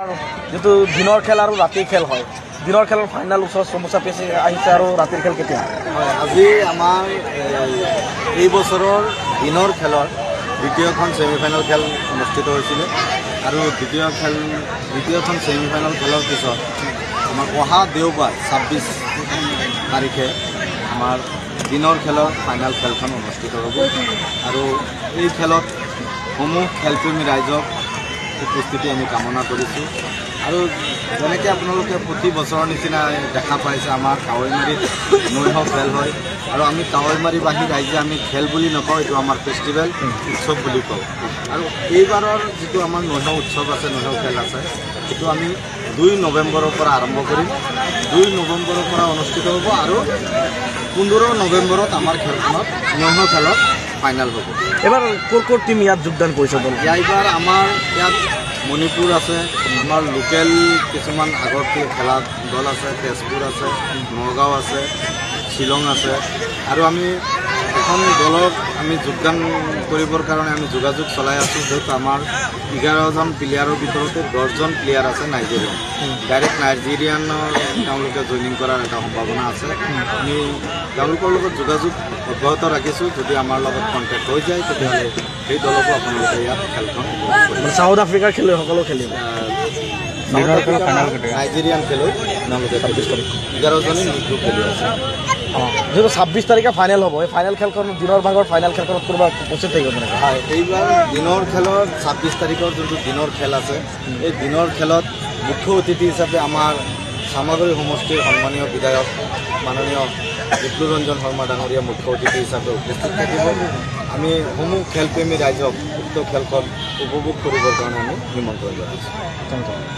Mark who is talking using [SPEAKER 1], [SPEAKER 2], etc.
[SPEAKER 1] যেহেতু দিনৰ খেল আৰু ৰাতিৰ খেল হয়, দিনৰ খেলৰ ফাইনেল ওচৰত চমুচা পেচি আহিছে আৰু ৰাতিৰ খেল কেতিয়া?
[SPEAKER 2] আজি আমাৰ এই বছৰৰ দিনৰ খেলৰ দ্বিতীয়খন ছেমিফাইনেল খেল অনুষ্ঠিত হৈছিলে আৰু দ্বিতীয়খন ছেমিফাইনেল খেলৰ পিছত আমাৰ অহা দেওবাৰ 26 তাৰিখে আমাৰ দিনৰ খেলৰ ফাইনেল খেলখন অনুষ্ঠিত হ'ব আৰু এই খেলত সমূহ খেলপ্ৰেমী ৰাইজক উপস্থিতি আমি কামনা কৰিছোঁ আৰু যেনেকৈ আপোনালোকে প্ৰতি বছৰৰ নিচিনা দেখা পাইছে আমাৰ কাৱৈমাৰীত নৈশ খেল হয় আৰু আমি কাৱৈমাৰীবাসী ৰাইজে আমি খেল বুলি নকওঁ, এইটো আমাৰ ফেষ্টিভেল উৎসৱ বুলি কওঁ। আৰু এইবাৰৰ যিটো আমাৰ নৈশ উৎসৱ আছে, নৈশ খেল আছে, সেইটো আমি 2 নৱেম্বৰৰ পৰা আৰম্ভ কৰিম। 2 নৱেম্বৰৰ পৰা অনুষ্ঠিত হ'ব আৰু 15 নৱেম্বৰত আমাৰ খেলখনত নৈশ খেলত ফাইনেল হ'ব।
[SPEAKER 1] এবাৰ ক'ৰ টিম ইয়াত যোগদান কৰিছে?
[SPEAKER 2] এইবাৰ আমাৰ ইয়াত মণিপুৰ আছে, আমাৰ লোকেল কিছুমান আগৰ খেলা দল আছে, তেজপুৰ আছে, নগাঁও আছে, শ্বিলং আছে আৰু আমি এখন দলক আমি যোগদান কৰিবৰ কাৰণে আমি যোগাযোগ চলাই আছোঁ। য'ত আমাৰ 11জন প্লেয়াৰৰ ভিতৰতে 10জন প্লেয়াৰ আছে নাইজেৰিয়ান, ডাইৰেক্ট নাইজেৰিয়ানৰ তেওঁলোকে জইনিং কৰাৰ এটা সম্ভাৱনা আছে। আমি তেওঁলোকৰ লগত যোগাযোগ অব্যাহত ৰাখিছোঁ। যদি আমাৰ লগত কণ্টেক্ট হৈ যায় তেতিয়াহ'লে সেই দলকো আপোনালোকে ইয়াত খেলখন
[SPEAKER 1] চাউথ আফ্ৰিকাৰ খেলুৱৈসকলেও খেলিব।
[SPEAKER 2] নাইজেৰিয়ান খেলুৱৈ তেওঁলোকে 11জনে নিগ্ৰো খেলি আছে।
[SPEAKER 1] যিহেতু 26 তাৰিখে ফাইনেল হ'ব, এই ফাইনেল খেলখন দিনৰ ভাগৰ ফাইনেল খেলখনত কোনোবা উপস্থিত থাকিব মানে?
[SPEAKER 2] হয়, এইবাৰ দিনৰ খেলত 26 তাৰিখৰ যোনটো দিনৰ খেল আছে, এই দিনৰ খেলত মুখ্য অতিথি হিচাপে আমাৰ চামাগুৰি সমষ্টিৰ সন্মানীয় বিধায়ক মাননীয় বিপ্লুৰঞ্জন শৰ্মা ডাঙৰীয়া মুখ্য অতিথি হিচাপে উপস্থিত থাকিব। আমি সমূহ খেলপ্ৰেমী ৰাইজক উক্ত খেলখন উপভোগ কৰিবৰ কাৰণে আমি নিমন্ত্ৰণ জনাইছোঁ।
[SPEAKER 1] Thank U.